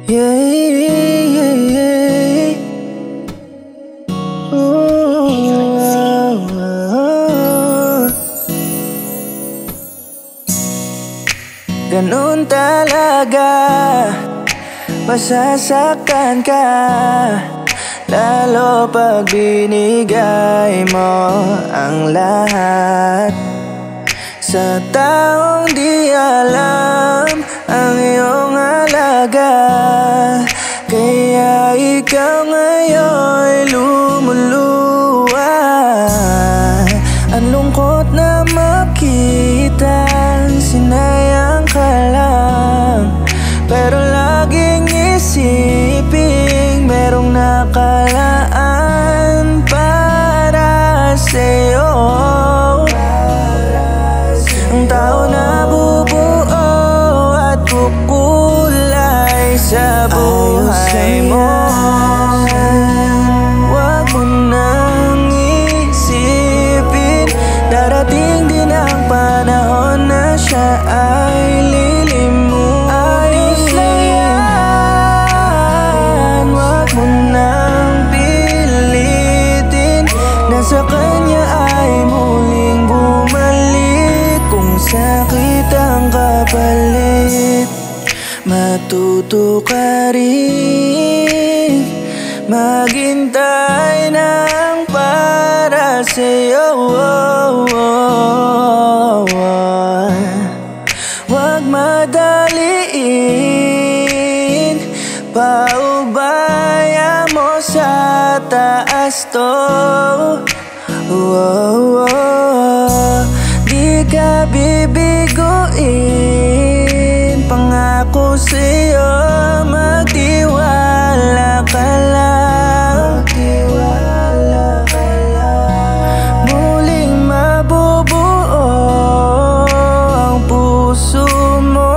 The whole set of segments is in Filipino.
Yeah, yeah, yeah. Ganun talaga, masasaktan ka, lalo pag binigay mo ang lahat sa taong di alam ang iyong halaga. Kaya ikaw ngayon lumuluwa. Ang lungkot na makitang sinayang ka lang, pero laging isiping merong nakalaan para sa'yo. Ang tao na bubuo at kukulay sa buhay mo. Huwag mo nang isipin, darating din ang panahon na siya ay lilimutin. Ayos lang yan, huwag mo nang pilitin na sa kanya ay muling bumalik. Kung sakit ang kapalit, matuto ka rin maghintay ng para sa'yo. Huwag madaliin, paubaya mo sa taas to. Di ka bibiguin, pangako sa'yo, magtiwala ka lang. Muling mabubuo ang puso mo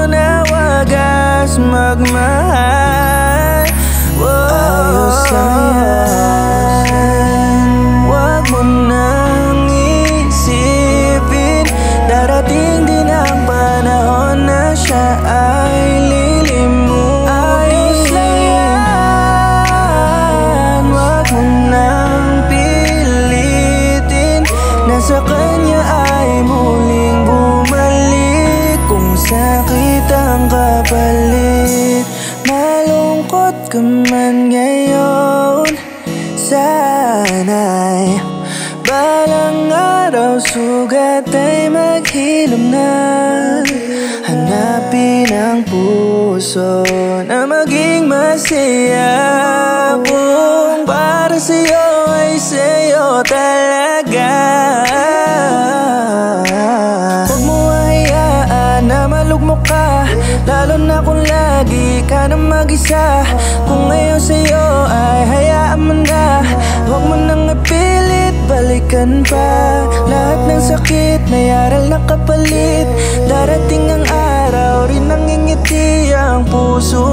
na wagas magmahal. Ayos lang yan, huwag mo nang isipin, darating din ang panahon na siya ay lilimutin. Ayos lang yan, huwag mo nang pilitin na sa kanya ay muling bumalik. Kung sakit ang kapalit, malungkot ka man ngayon, sana'y balang araw sugat ay maghilom na. Hanapin ang puso na maging masaya, kung para sa'yo ay sa'yo talaga. Huwag mo hayaan na malugmok ka, lalo na kung lagi ka na mag-isa. Kung ngayon sa'yo ay hayaan mo na, huwag mo nang ipilit balikan pa. Lahat ng sakit may aral na kapalit, darating ang araw rin nangingiti ang puso